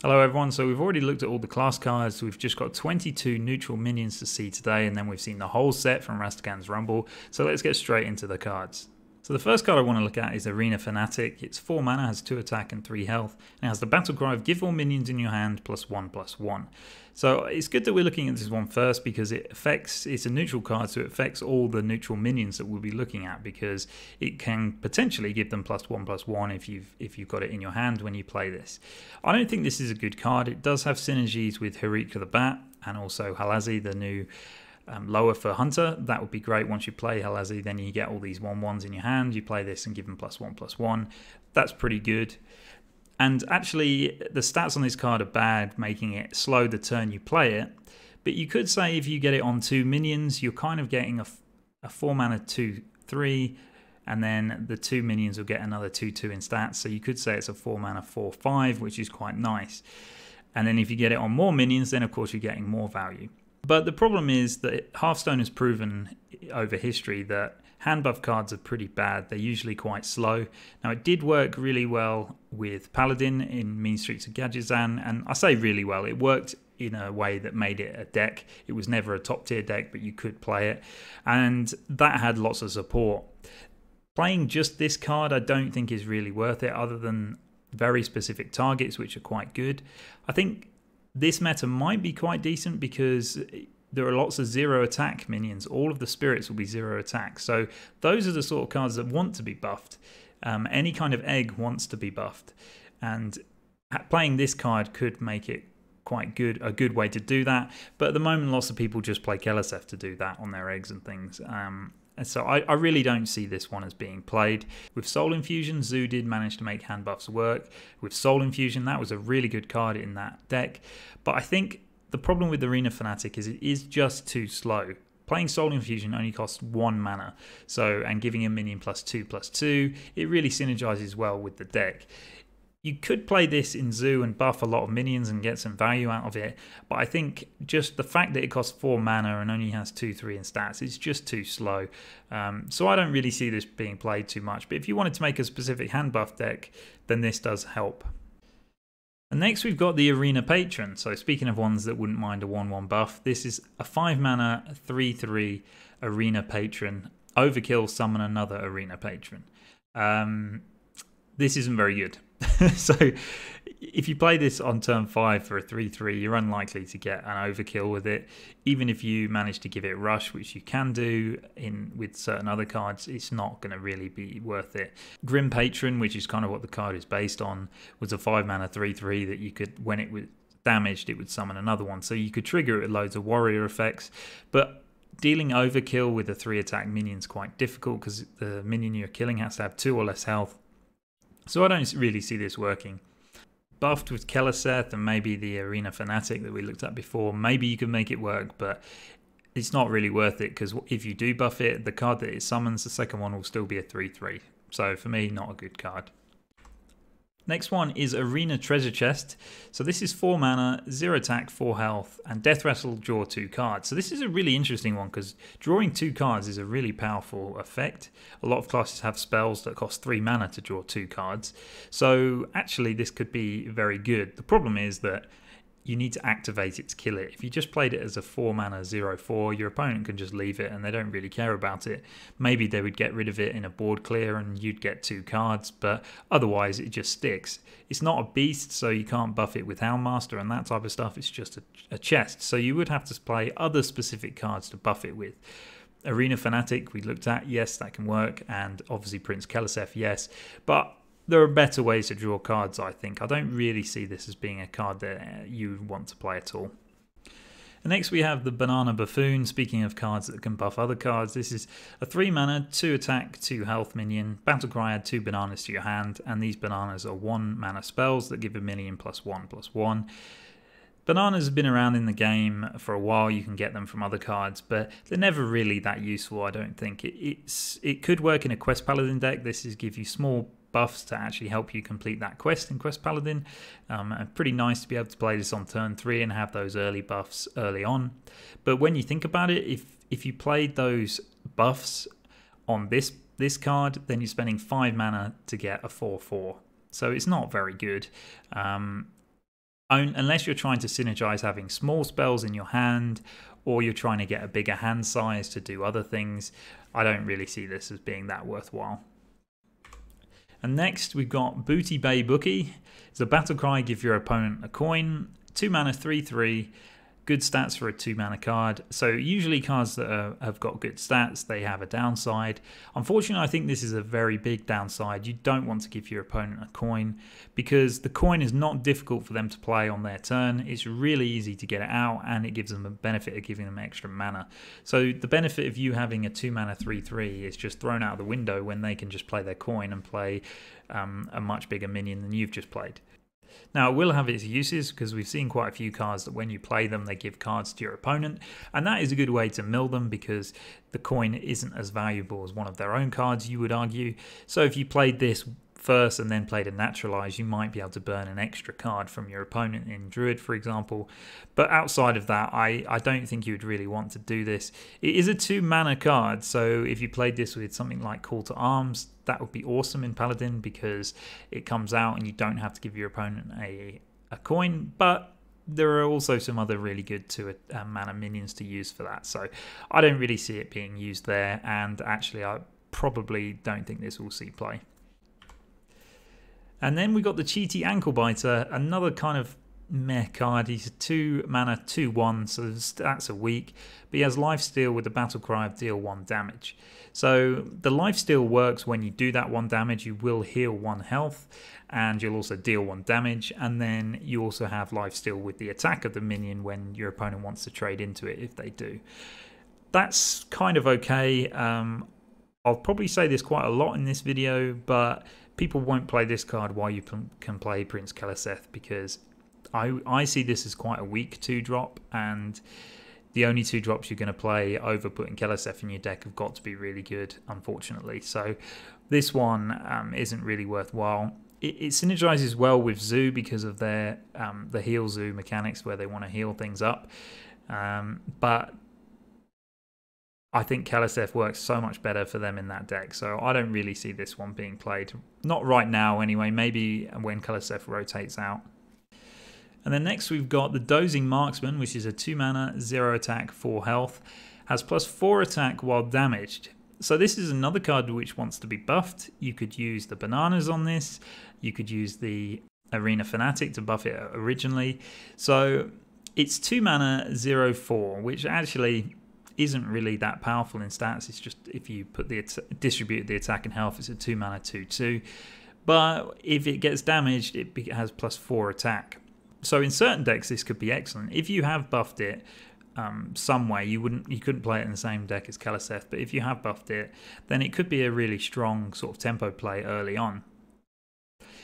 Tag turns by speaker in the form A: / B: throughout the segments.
A: Hello everyone, so we've already looked at all the class cards. We've just got 22 neutral minions to see today, and then we've seen the whole set from Rastakhans Rumble. So let's get straight into the cards. So the first card I want to look at is Arena Fanatic. It's 4 mana, has 2 attack and 3 health, and it has the Battlecry of give all minions in your hand +1/+1. So it's good that we're looking at this one first because it's a neutral card, so it affects all the neutral minions that we'll be looking at, because it can potentially give them +1/+1 if you've got it in your hand when you play this. I don't think this is a good card. It does have synergies with Hearthstone the Bat and also Halazi, the new lower for Hunter. That would be great. Once you play Halazi, then you get all these 1/1s in your hand. You play this and give them +1/+1. That's pretty good. And actually, the stats on this card are bad, making it slow the turn you play it. But you could say if you get it on 2 minions, you're kind of getting a 4 mana 2/3, and then the 2 minions will get another 2/2 in stats. So you could say it's a 4 mana 4/5, which is quite nice. And then if you get it on more minions, then of course you're getting more value. But the problem is that Hearthstone has proven over history that hand buff cards are pretty bad. They're usually quite slow. Now, it did work really well with Paladin in Mean Streets of Gadgetzan, and I say really well, it worked in a way that made it a deck. It was never a top tier deck, but you could play it, and that had lots of support. Playing just this card I don't think is really worth it, other than very specific targets, which are quite good. I think this meta might be quite decent because there are lots of 0 attack minions. All of the spirits will be 0 attack. So those are the sort of cards that want to be buffed. Any kind of egg wants to be buffed. And playing this card could make it quite good, a good way to do that. But at the moment, lots of people just play Keleseth to do that on their eggs and things. And so I really don't see this one as being played. With Soul Infusion, Zoo did manage to make hand buffs work. With Soul Infusion, that was a really good card in that deck. But I think the problem with Arena Fanatic is it is just too slow. Playing Soul Infusion only costs 1 mana, and giving a minion +2/+2, it really synergizes well with the deck. You could play this in Zoo and buff a lot of minions and get some value out of it, but I think just the fact that it costs 4 mana and only has 2/3 in stats is just too slow. So I don't really see this being played too much, but if you wanted to make a specific hand buff deck, then this does help. And next we've got the Arena Patron. So speaking of ones that wouldn't mind a 1/1 buff, this is a 5 mana 3/3 Arena Patron. Overkill, summon another Arena Patron. This isn't very good. So if you play this on turn 5 for a 3/3, you're unlikely to get an overkill with it. Even if you manage to give it rush, which you can do with certain other cards, it's not going to really be worth it. Grim Patron, which is kind of what the card is based on, was a 5 mana 3/3 that you could, when it was damaged, it would summon another one. So you could trigger it with loads of warrior effects, but dealing overkill with a 3 attack minion is quite difficult because the minion you're killing has to have 2 or less health. So I don't really see this working. Buffed with Keleseth and maybe the Arena Fanatic that we looked at before, maybe you can make it work, but it's not really worth it because if you do buff it, the card that it summons, the second one will still be a 3/3. So for me, not a good card. Next one is Arena Treasure Chest. So this is 4 mana, 0 attack, 4 health, and Death Rattle draw 2 cards. So this is a really interesting one because drawing 2 cards is a really powerful effect. A lot of classes have spells that cost 3 mana to draw 2 cards. So actually this could be very good. The problem is that you need to activate it to kill it. If you just played it as a 4 mana 0/4, your opponent can just leave it and they don't really care about it. Maybe they would get rid of it in a board clear and you'd get 2 cards, but otherwise it just sticks. It's not a beast, so you can't buff it with Houndmaster and that type of stuff. It's just a chest, so you would have to play other specific cards to buff it with. Arena Fanatic we looked at, yes, that can work, and obviously Prince Keleseth, yes, but there are better ways to draw cards, I think. I don't really see this as being a card that you want to play at all. And next we have the Banana Buffoon. Speaking of cards that can buff other cards, this is a 3 mana, 2 attack, 2 health minion. Battlecry, add 2 bananas to your hand, and these bananas are 1 mana spells that give a minion +1/+1. Bananas have been around in the game for a while. You can get them from other cards, but they're never really that useful, I don't think. It could work in a Quest Paladin deck. This is give you small buffs to actually help you complete that quest in Quest Paladin. And pretty nice to be able to play this on turn 3 and have those early buffs early on. But when you think about it, if you played those buffs on this card, then you're spending 5 mana to get a 4/4. So it's not very good. unless you're trying to synergize having small spells in your hand, or you're trying to get a bigger hand size to do other things, I don't really see this as being that worthwhile. And next we've got Booty Bay Bookie. It's a battle cry, give your opponent a coin, 2 mana 3/3. Good stats for a 2 mana card. So usually cards that have got good stats, they have a downside. Unfortunately, I think this is a very big downside. You don't want to give your opponent a coin because the coin is not difficult for them to play on their turn. It's really easy to get it out and it gives them a benefit of giving them extra mana. So the benefit of you having a 2 mana 3/3 is just thrown out of the window when they can just play their coin and play a much bigger minion than you've just played. Now, it will have its uses because we've seen quite a few cards that when you play them, they give cards to your opponent. And that is a good way to mill them because the coin isn't as valuable as one of their own cards, you would argue. So if you played this first and then played a naturalize, you might be able to burn an extra card from your opponent in Druid, for example. But outside of that, I don't think you would really want to do this. It is a 2 mana card, so if you played this with something like Call to Arms, that would be awesome in Paladin because it comes out and you don't have to give your opponent a coin. But there are also some other really good 2 mana minions to use for that. So I don't really see it being used there, and actually I probably don't think this will see play. And then we got the Chiti Anklebiter, another kind of meh card. He's a 2 mana 2/1, so the stats are weak, but he has lifesteal with the battle cry of deal 1 damage. So the lifesteal works when you do that 1 damage, you will heal 1 health, and you'll also deal 1 damage, and then you also have lifesteal with the attack of the minion when your opponent wants to trade into it if they do. That's kind of okay. I'll probably say this quite a lot in this video, but people won't play this card while you can play Prince Keleseth because I see this as quite a weak 2-drop, and the only 2-drops you're going to play over putting Keleseth in your deck have got to be really good, unfortunately. So this one isn't really worthwhile. It synergizes well with Zoo because of their the heal Zoo mechanics where they want to heal things up, but I think Keleseth works so much better for them in that deck, so I don't really see this one being played. Not right now anyway, maybe when Keleseth rotates out. And then next we've got the Dozing Marksmen, which is a 2 mana, 0 attack, 4 health. Has +4 attack while damaged. So this is another card which wants to be buffed. You could use the bananas on this. You could use the Arena Fanatic to buff it originally. So it's 2 mana, 0/4, which actually isn't really that powerful in stats. It's just if you put distribute the attack and health, it's a 2 mana 2/2. But if it gets damaged, it has +4 attack. So in certain decks, this could be excellent. If you have buffed it some way, you couldn't play it in the same deck as Keleseth. But if you have buffed it, then it could be a really strong sort of tempo play early on.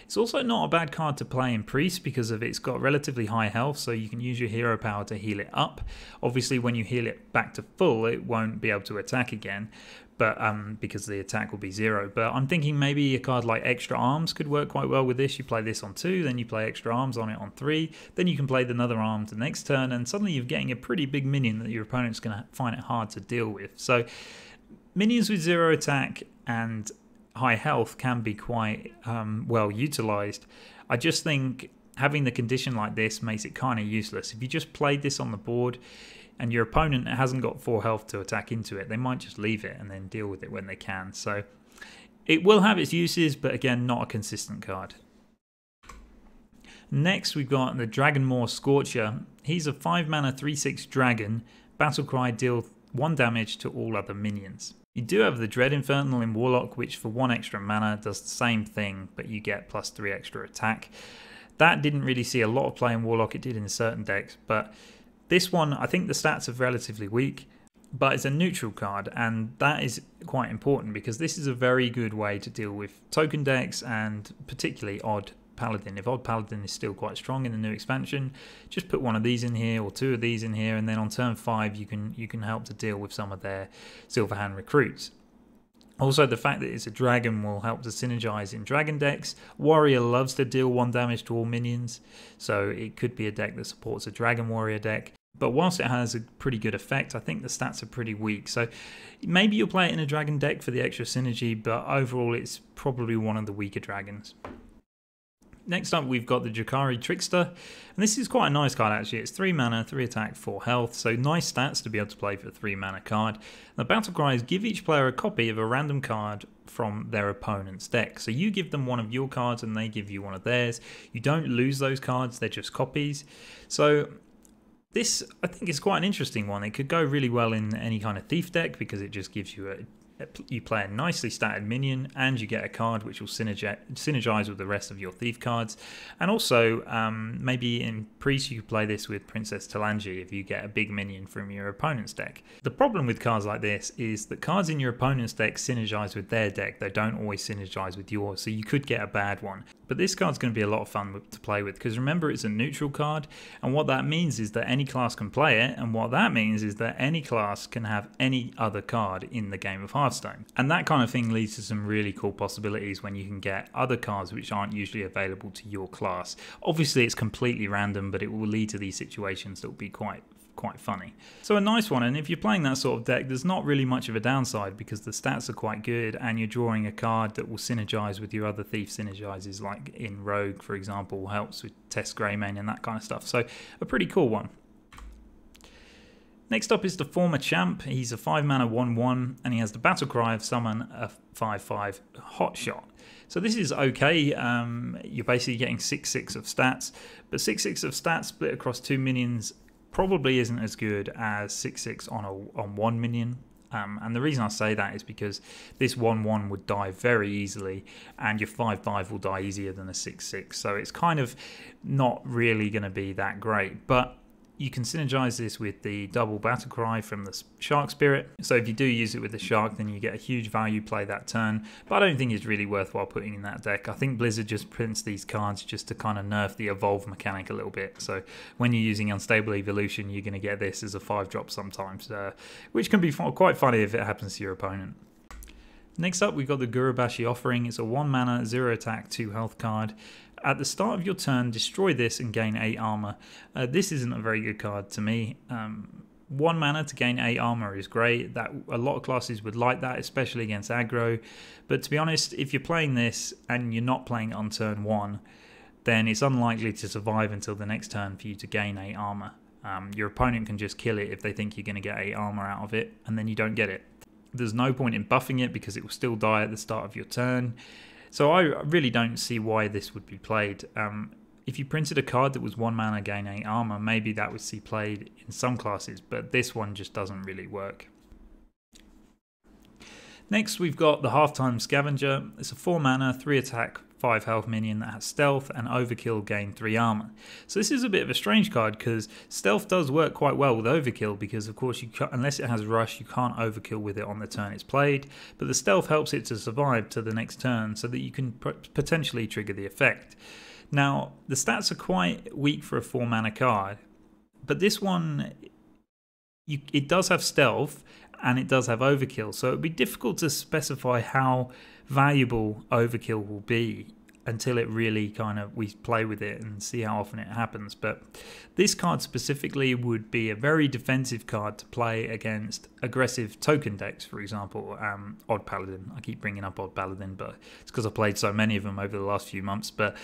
A: It's also not a bad card to play in Priest because of it's got relatively high health, so you can use your hero power to heal it up. Obviously, when you heal it back to full, it won't be able to attack again, but because the attack will be 0. But I'm thinking maybe a card like Extra Arms could work quite well with this. You play this on 2, then you play Extra Arms on it on 3, then you can play another arm the next turn, and suddenly you're getting a pretty big minion that your opponent's going to find it hard to deal with. So minions with 0 attack and high health can be quite well utilized. I just think having the condition like this makes it kind of useless. If you just played this on the board and your opponent hasn't got 4 health to attack into it, they might just leave it and then deal with it when they can. So it will have its uses, but again, not a consistent card. Next, we've got the Dragonmaw Scorcher. He's a 5 mana 3/6 dragon. Battlecry, deal 1 damage to all other minions. You do have the Dread Infernal in Warlock, which for 1 extra mana does the same thing, but you get +3 extra attack. That didn't really see a lot of play in Warlock, it did in certain decks, but this one, I think the stats are relatively weak, but it's a neutral card, and that is quite important because this is a very good way to deal with token decks and particularly Odd Paladin. If Odd Paladin is still quite strong in the new expansion, just put 1 of these in here or 2 of these in here, and then on turn 5 you can help to deal with some of their Silverhand recruits. Also, the fact that it's a dragon will help to synergize in dragon decks. Warrior loves to deal 1 damage to all minions, so it could be a deck that supports a Dragon Warrior deck. But whilst it has a pretty good effect, I think the stats are pretty weak. So maybe you'll play it in a dragon deck for the extra synergy, but overall it's probably one of the weaker dragons. Next up, we've got the Jakari Trickster, and this is quite a nice card actually. It's 3 mana, 3 attack, 4 health, so nice stats to be able to play for a 3 mana card. The battle cry is give each player a copy of a random card from their opponent's deck. So you give them one of your cards and they give you one of theirs. You don't lose those cards, they're just copies. So this, I think, is quite an interesting one. It could go really well in any kind of thief deck because it just gives you you play a nicely statted minion and you get a card which will synergize with the rest of your thief cards. And also maybe in priest you could play this with Princess Talanji if you get a big minion from your opponent's deck. The problem with cards like this is that cards in your opponent's deck synergize with their deck. They don't always synergize with yours, so you could get a bad one. But this card's going to be a lot of fun to play with because remember, it's a neutral card, and what that means is that any class can play it, and what that means is that any class can have any other card in the game of Hearthstone. And that kind of thing leads to some really cool possibilities when you can get other cards which aren't usually available to your class. Obviously it's completely random, but it will lead to these situations that will be quite funny. So a nice one, and if you're playing that sort of deck, there's not really much of a downside because the stats are quite good and you're drawing a card that will synergize with your other thief synergizes, like in Rogue, for example, helps with Test Greymane and that kind of stuff. So a pretty cool one. Next up is the former champ. He's a 5 mana 1/1 and he has the battle cry of summon a 5/5 hot shot. So this is okay. You're basically getting 6/6 of stats, but 6/6 of stats split across 2 minions probably isn't as good as 6/6 on one minion. And the reason I say that is because this 1/1 would die very easily and your 5/5 will die easier than a 6/6. So it's kind of not really going to be that great. But you can synergize this with the double battle cry from the shark spirit. So if you do use it with the shark, then you get a huge value play that turn. But I don't think it's really worthwhile putting in that deck. I think Blizzard just prints these cards just to kind of nerf the evolve mechanic a little bit. So when you're using unstable evolution, you're going to get this as a 5-drop sometimes, which can be quite funny if it happens to your opponent. Next up, we've got the Gurubashi Offering. It's a 1 mana, 0 attack, 2 health card. At the start of your turn, destroy this and gain 8 armor. This isn't a very good card to me. 1 mana to gain 8 armor is great. That a lot of classes would like that, especially against aggro. But to be honest, if you're playing this and you're not playing it on turn 1, then it's unlikely to survive until the next turn for you to gain 8 armor. Your opponent can just kill it if they think you're going to get 8 armor out of it, and then you don't get it. There's no point in buffing it because it will still die at the start of your turn. So I really don't see why this would be played. If you printed a card that was 1 mana gain 8 armor, maybe that would see played in some classes, but this one just doesn't really work. Next we've got the Halftime Scavenger. It's a 4 mana, 3 attack, 5 health minion that has stealth and overkill gain 3 armor. So this is a bit of a strange card because stealth does work quite well with overkill because of course unless it has rush you can't overkill with it on the turn it's played, but the stealth helps it to survive to the next turn so that you can potentially trigger the effect. Now the stats are quite weak for a 4 mana card, but this one it does have stealth and it does have overkill, so it would be difficult to specify how valuable overkill will be until it really we play with it and see how often it happens. But this card specifically would be a very defensive card to play against aggressive token decks, for example, Odd Paladin. I keep bringing up Odd Paladin, but it's because I've played so many of them over the last few months. But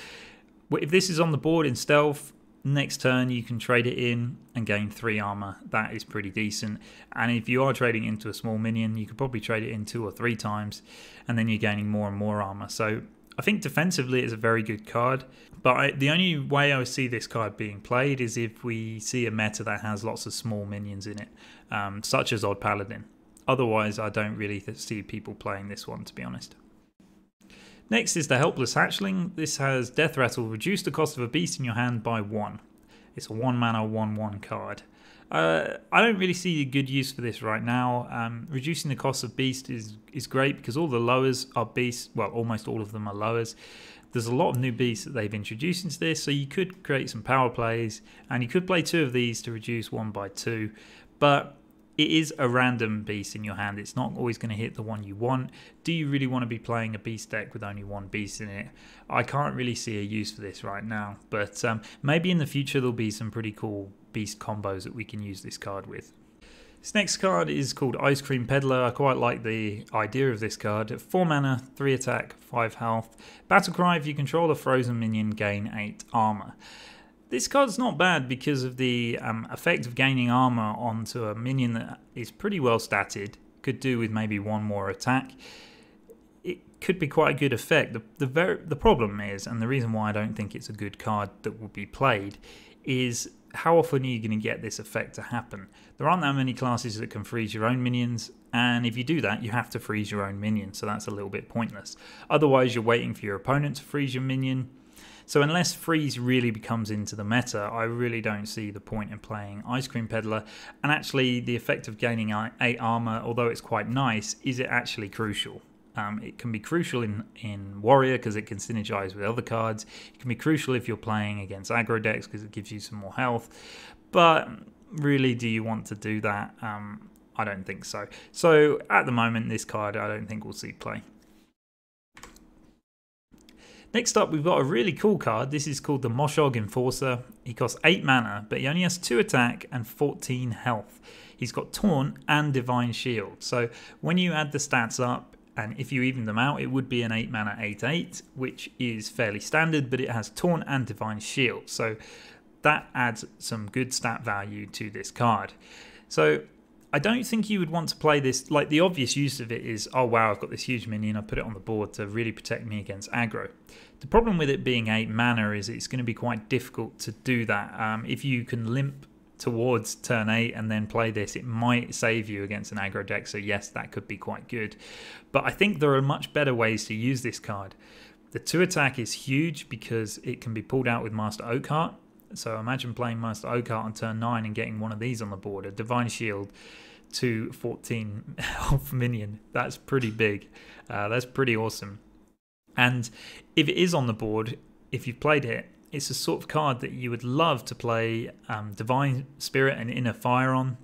A: if this is on the board in stealth, next turn you can trade it in and gain 3 armor. That is pretty decent, and if you are trading into a small minion you could probably trade it in 2 or 3 times and then you're gaining more and more armor. So I think defensively it's a very good card, but the only way I see this card being played is if we see a meta that has lots of small minions in it, such as Odd Paladin. Otherwise I don't really see people playing this one, to be honest. Next is the Helpless Hatchling. This has Death Rattle, reduce the cost of a beast in your hand by 1. It's a 1 mana 1/1 card. I don't really see a good use for this right now. Reducing the cost of beast is great because all the lowers are beasts. Well, almost all of them are lowers. There's a lot of new beasts that they've introduced into this, so you could create some power plays and you could play 2 of these to reduce 1 by 2. But it is a random beast in your hand. It's not always going to hit the one you want. Do you really want to be playing a beast deck with only 1 beast in it? I can't really see a use for this right now, but maybe in the future there'll be some pretty cool beast combos that we can use this card with. This next card is called Cream Peddler. I quite like the idea of this card. 4 mana, 3 attack, 5 health. Battlecry, if you control a frozen minion, gain 8 armor. This card's not bad because of the effect of gaining armor onto a minion that is pretty well statted. Could do with maybe 1 more attack. It could be quite a good effect. The problem is, and the reason why I don't think it's a good card that will be played, is how often are you going to get this effect to happen? There aren't that many classes that can freeze your own minions, and if you do that, you have to freeze your own minion, so that's a little bit pointless. Otherwise, you're waiting for your opponent to freeze your minion. So unless freeze really becomes into the meta, I really don't see the point in playing Cream Peddler. And actually, the effect of gaining 8 armor, although it's quite nice, is it actually crucial? It can be crucial in Warrior because it can synergize with other cards. It can be crucial if you're playing against aggro decks because it gives you some more health. But really, do you want to do that? I don't think so. So at the moment, this card I don't think will see play. Next up, we've got a really cool card. This is called the Mahjong Enforcer. He costs 8 mana, but he only has 2 attack and 14 health. He's got Taunt and Divine Shield. So when you add the stats up, and if you even them out, it would be an 8 mana 8/8, which is fairly standard, but it has Taunt and Divine Shield. So that adds some good stat value to this card. So I don't think you would want to play this, like the obvious use of it is, oh wow, I've got this huge minion, I put it on the board to really protect me against aggro. The problem with it being 8 mana is it's going to be quite difficult to do that. If you can limp towards turn 8 and then play this, it might save you against an aggro deck, so yes, that could be quite good. But I think there are much better ways to use this card. The 2 attack is huge because it can be pulled out with Master Oakheart. So imagine playing Master Oakheart on turn 9 and getting one of these on the board, a Divine Shield to 14 health minion. That's pretty big. That's pretty awesome. And if it is on the board, if you've played it, it's a sort of card that you would love to play Divine Spirit and Inner Fire on.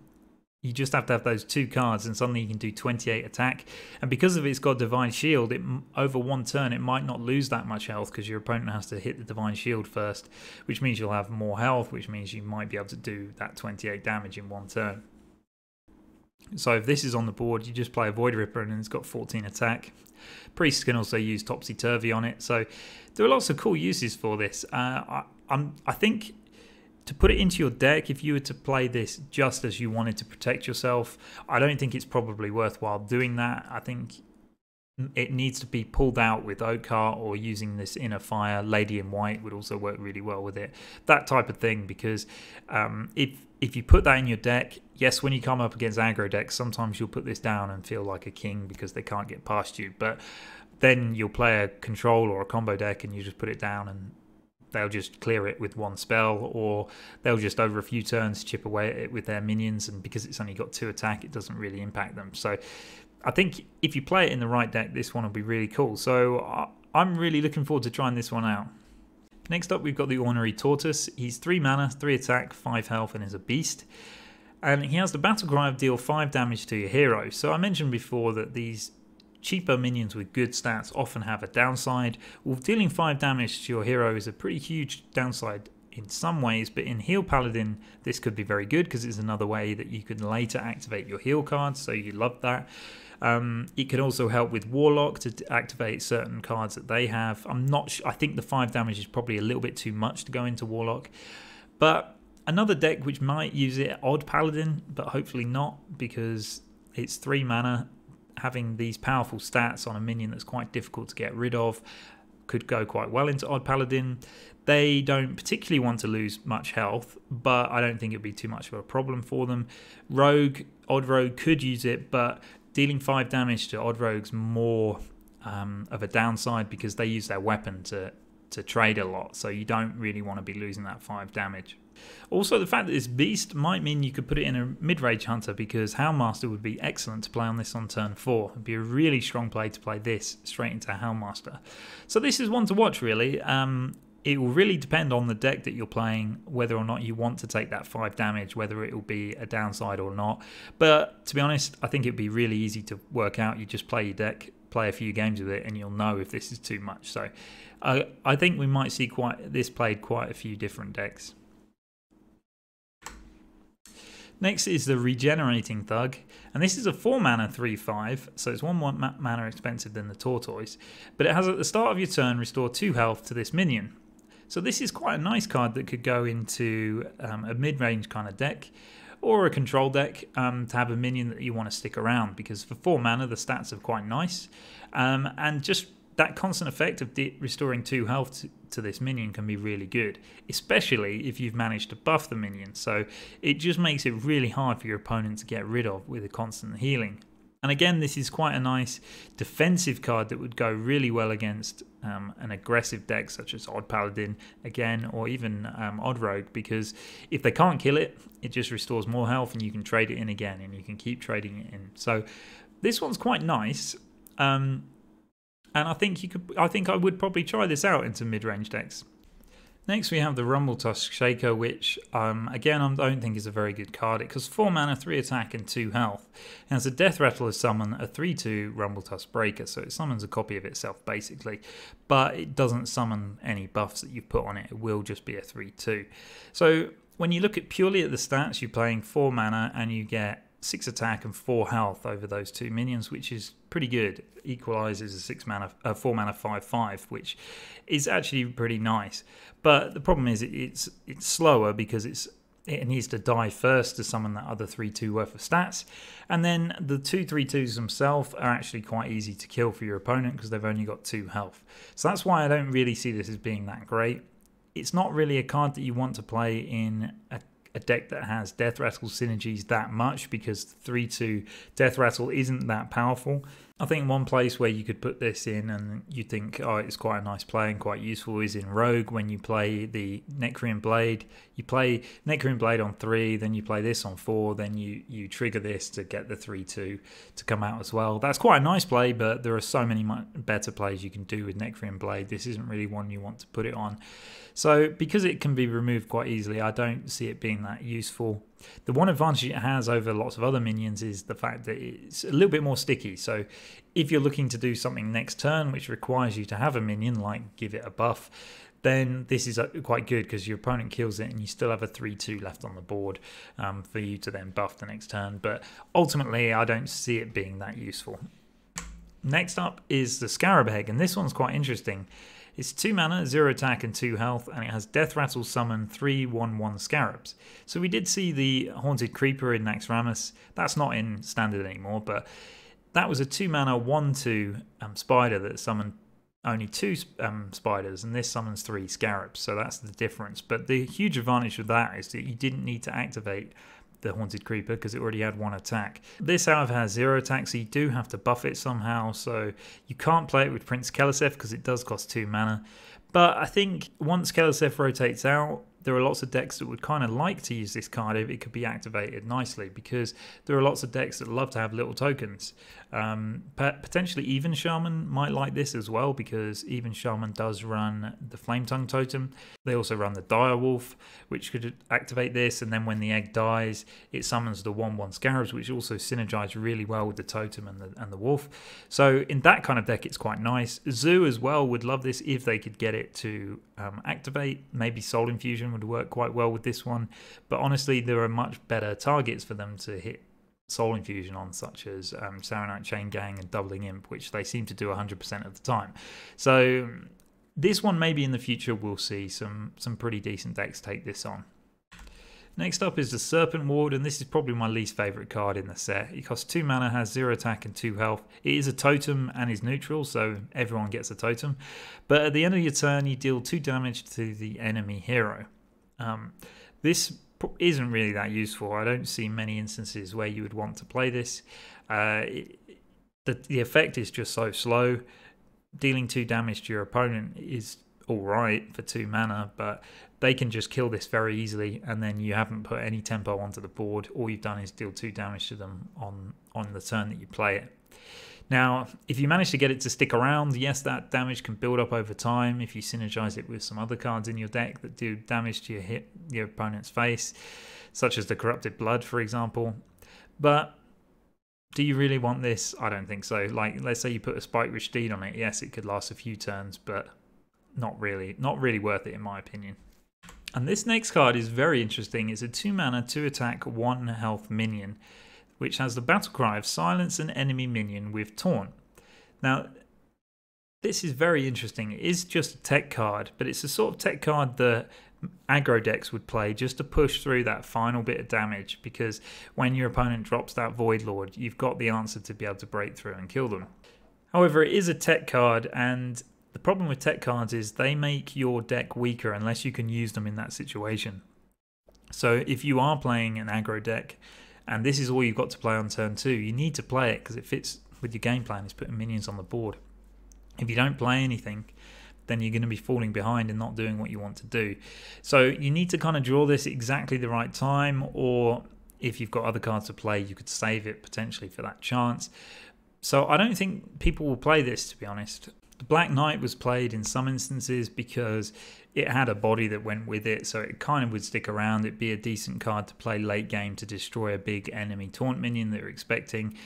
A: You just have to have those 2 cards and suddenly you can do 28 attack. And because of it's got Divine Shield, over 1 turn it might not lose that much health because your opponent has to hit the Divine Shield first, which means you'll have more health, which means you might be able to do that 28 damage in 1 turn. So if this is on the board, you just play a Void Ripper and it's got 14 attack. Priests can also use Topsy Turvy on it. So there are lots of cool uses for this. I think to put it into your deck, if you were to play this just as you wanted to protect yourself, I don't think it's probably worthwhile doing that. I think it needs to be pulled out with Oakheart or using this Inner Fire. Lady in White would also work really well with it. That type of thing, because if you put that in your deck, yes, when you come up against aggro decks, sometimes you'll put this down and feel like a king because they can't get past you. But then you'll play a control or a combo deck and you just put it down and they'll just clear it with 1 spell, or they'll just over a few turns chip away at it with their minions, and because it's only got 2 attack, it doesn't really impact them. So I think if you play it in the right deck, this one will be really cool. So I'm really looking forward to trying this one out. Next up, we've got the Ornery Tortoise. He's 3 mana, 3 attack, 5 health, and is a beast. And he has the Battlecry of deal 5 damage to your hero. So I mentioned before that these cheaper minions with good stats often have a downside. Well, dealing 5 damage to your hero is a pretty huge downside in some ways, but in Heal Paladin this could be very good because it's another way that you can later activate your heal cards, so you love that. It can also help with Warlock to activate certain cards that they have. I think the 5 damage is probably a little bit too much to go into Warlock, but another deck which might use it, Odd Paladin, but hopefully not, because it's 3 mana. Having these powerful stats on a minion that's quite difficult to get rid of could go quite well into Odd Paladin. They don't particularly want to lose much health, but I don't think it'd be too much of a problem for them. Rogue, Odd Rogue could use it, but dealing 5 damage to Odd Rogue's more of a downside because they use their weapon to trade a lot, so you don't really want to be losing that 5 damage. Also, the fact that it's Beast might mean you could put it in a mid-range hunter, because Houndmaster would be excellent to play on this on turn 4. It'd be a really strong play to play this straight into Houndmaster. So this is one to watch, really. It will really depend on the deck that you're playing, whether or not you want to take that 5 damage, whether it will be a downside or not. But to be honest, I think it'd be really easy to work out. You just play your deck, play a few games with it, and you'll know if this is too much. So I think we might see this played quite a few different decks. Next is the Regenerating Thug, and this is a 4 mana 3/5, so it's 1 mana expensive than the Tortoise, but it has at the start of your turn restore 2 health to this minion. So this is quite a nice card that could go into a mid-range kind of deck, or a control deck to have a minion that you want to stick around, because for 4 mana the stats are quite nice, and just that constant effect of restoring 2 health to this minion can be really good, especially if you've managed to buff the minion. So it just makes it really hard for your opponent to get rid of with a constant healing. And again, this is quite a nice defensive card that would go really well against an aggressive deck such as Odd Paladin, again, or even Odd Rogue, because if they can't kill it, it just restores more health and you can trade it in again and you can keep trading it in. So this one's quite nice. And I think I would probably try this out into mid-range decks. Next we have the Rumble Tusk Shaker, which again I don't think is a very good card. It costs 4 mana, 3 attack and 2 health. And as a Death Rattle as summon, a 3/2 Rumble Tusk Breaker, so it summons a copy of itself basically, but it doesn't summon any buffs that you've put on it. It will just be a 3/2. So when you look at purely at the stats, you're playing 4 mana and you get 6 attack and 4 health over those 2 minions, which is pretty good. Equalizes a 4 mana 5/5, which is actually pretty nice. But the problem is it's slower because it needs to die first to summon that other 3/2 worth of stats, and then the 2 3/2s themselves are actually quite easy to kill for your opponent because they've only got 2 health. So that's why I don't really see this as being that great. It's not really a card that you want to play in a deck that has Death Rattle synergies that much, because 3/2 Death Rattle isn't that powerful. I think one place where you could put this in and you think, oh, it's quite a nice play and quite useful, is in Rogue. When you play the Necrean Blade, you play Necrean Blade on 3, then you play this on 4, then you trigger this to get the 3/2 to come out as well. That's quite a nice play, but there are so many better plays you can do with Necrean Blade. This isn't really one you want to put it on. So because it can be removed quite easily, I don't see it being that useful. The one advantage it has over lots of other minions is the fact that it's a little bit more sticky. So if you're looking to do something next turn which requires you to have a minion, like give it a buff, then this is quite good because your opponent kills it and you still have a 3/2 left on the board for you to then buff the next turn. But ultimately, I don't see it being that useful. Next up is the Scarab Egg, and this one's quite interesting. It's 2 mana, 0 attack and 2 health, and it has Death Rattle summon 3 1/1 Scarabs. So we did see the Haunted Creeper in Naxxramas. That's not in Standard anymore, but that was a 2 mana 1/2 spider that summoned only 2 spiders, and this summons 3 Scarabs, so that's the difference. But the huge advantage of that is that you didn't need to activate the Haunted Creeper because it already had 1 attack. This, however, has 0 attack, so you do have to buff it somehow. So you can't play it with Prince Keleseth because it does cost 2 mana. But I think once Keleseth rotates out, there are lots of decks that would kind of like to use this card if it could be activated nicely, because there are lots of decks that love to have little tokens. Potentially Even Shaman might like this as well, because Even Shaman does run the Flame Tongue totem. They also run the Dire Wolf, which could activate this, and then when the egg dies, it summons the 1/1 Scarabs, which also synergize really well with the totem and the wolf. So in that kind of deck, it's quite nice. Zoo as well would love this if they could get it to activate. Maybe Soul Infusion would work quite well with this one, but honestly there are much better targets for them to hit Soul Infusion on, such as Saronite Chain Gang and Doubling Imp, which they seem to do 100% of the time. So this one, maybe in the future we'll see some pretty decent decks take this on. Next up is the Serpent Ward, and this is probably my least favourite card in the set. It costs 2 mana, has 0 attack and 2 health. It is a totem and is neutral, so everyone gets a totem. But at the end of your turn, you deal 2 damage to the enemy hero. This isn't really that useful. I don't see many instances where you would want to play this. The effect is just so slow. Dealing 2 damage to your opponent is alright for 2 mana, but they can just kill this very easily, and then you haven't put any tempo onto the board. All you've done is deal 2 damage to them on the turn that you play it. Now, if you manage to get it to stick around, yes, that damage can build up over time if you synergize it with some other cards in your deck that do damage to your opponent's face, such as the Corrupted Blood, for example. But do you really want this? I don't think so. Like, let's say you put a Spike Rich Steed on it. Yes, it could last a few turns, but not really worth it in my opinion. And this next card is very interesting. It's a 2 mana, 2 attack, 1 health minion, which has the Battlecry of Silence an enemy minion with Taunt. Now, this is very interesting. It is just a tech card, but it's the sort of tech card that aggro decks would play just to push through that final bit of damage, because when your opponent drops that Void Lord, you've got the answer to be able to break through and kill them. However, it is a tech card, and the problem with tech cards is they make your deck weaker unless you can use them in that situation. So if you are playing an aggro deck and this is all you've got to play on turn 2, you need to play it because it fits with your game plan, is putting minions on the board. If you don't play anything, then you're going to be falling behind and not doing what you want to do. So you need to kind of draw this exactly the right time, or if you've got other cards to play, you could save it potentially for that chance. So I don't think people will play this, to be honest. The Black Knight was played in some instances because it had a body that went with it, so it kind of would stick around. It'd be a decent card to play late game to destroy a big enemy taunt minion that you're expecting.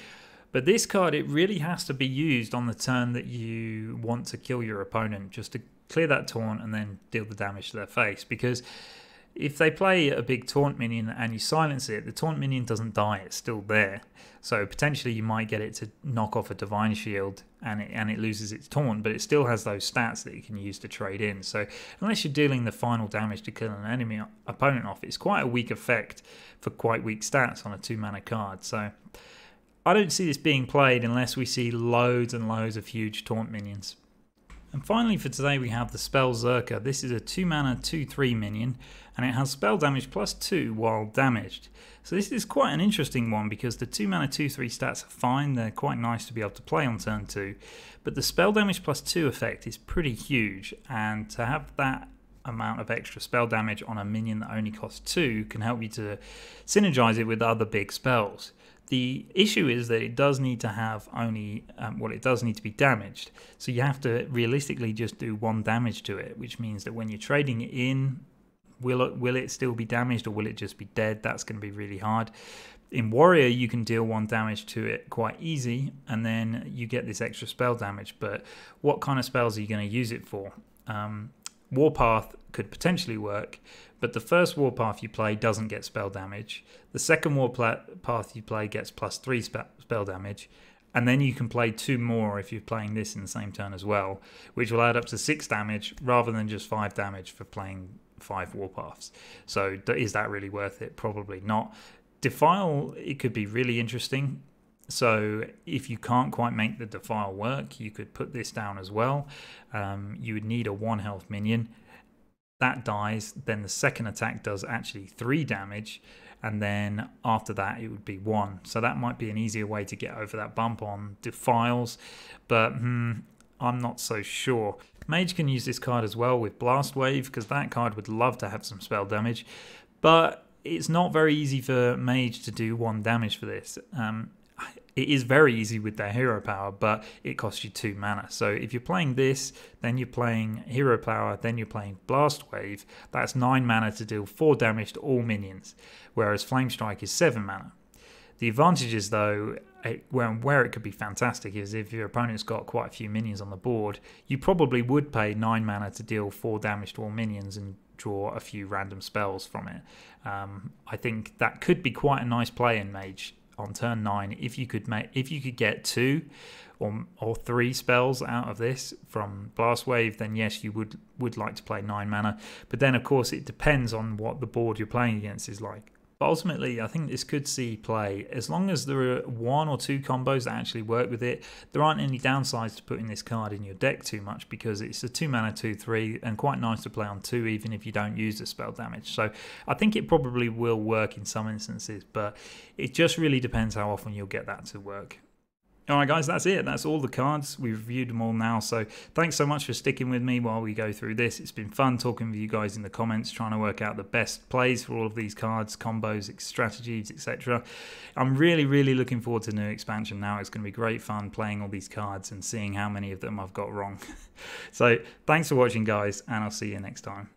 A: But this card, it really has to be used on the turn that you want to kill your opponent, just to clear that taunt and then deal the damage to their face. Because if they play a big taunt minion and you silence it, the taunt minion doesn't die, it's still there. So potentially you might get it to knock off a Divine Shield and it loses its taunt, but it still has those stats that you can use to trade in. So unless you're dealing the final damage to kill an enemy opponent off, it's quite a weak effect for quite weak stats on a 2 mana card. So I don't see this being played unless we see loads and loads of huge taunt minions. And finally for today we have the spell Zurka. This is a 2 mana 2/3 minion and it has spell damage +2 while damaged. So this is quite an interesting one because the 2 mana 2/3 stats are fine, they're quite nice to be able to play on turn 2, but the spell damage +2 effect is pretty huge, and to have that amount of extra spell damage on a minion that only costs 2 can help you to synergize it with other big spells. The issue is that it does need to have only, it does need to be damaged. So you have to realistically just do 1 damage to it, which means that when you're trading it in, will it still be damaged or will it just be dead? That's going to be really hard. In Warrior, you can deal 1 damage to it quite easy, and then you get this extra spell damage. But what kind of spells are you going to use it for? Warpath could potentially work, but the first Warpath you play doesn't get spell damage. The second Warpath you play gets +3 spell damage, and then you can play 2 more if you're playing this in the same turn as well, which will add up to 6 damage rather than just 5 damage for playing 5 Warpaths. So is that really worth it? Probably not. Defile, it could be really interesting. So if you can't quite make the Defile work, you could put this down as well. You would need a 1 health minion. That dies, then the second attack does actually 3 damage, and then after that it would be 1. So that might be an easier way to get over that bump on Defiles, but I'm not so sure. Mage can use this card as well with Blast Wave, because that card would love to have some spell damage, but it's not very easy for Mage to do 1 damage for this. It is very easy with their hero power, but it costs you 2 mana. So if you're playing this, then you're playing hero power, then you're playing Blast Wave, that's 9 mana to deal 4 damage to all minions, whereas Flame Strike is 7 mana. The advantages though, where it could be fantastic, is if your opponent's got quite a few minions on the board, you probably would pay 9 mana to deal 4 damage to all minions and draw a few random spells from it. I think that could be quite a nice play in Mage on turn 9 if you could get 2 or 3 spells out of this from Blast Wave, then yes, you would like to play 9 mana. But then of course it depends on what the board you're playing against is like. But ultimately, I think this could see play. As long as there are 1 or 2 combos that actually work with it, there aren't any downsides to putting this card in your deck too much, because it's a 2 mana 2/3 and quite nice to play on 2 even if you don't use the spell damage. So I think it probably will work in some instances, but it just really depends how often you'll get that to work. Alright guys, that's it. That's all the cards. We've reviewed them all now, so thanks so much for sticking with me while we go through this. It's been fun talking with you guys in the comments, trying to work out the best plays for all of these cards, combos, strategies, etc. I'm really looking forward to the new expansion now. It's going to be great fun playing all these cards and seeing how many of them I've got wrong. So thanks for watching guys, and I'll see you next time.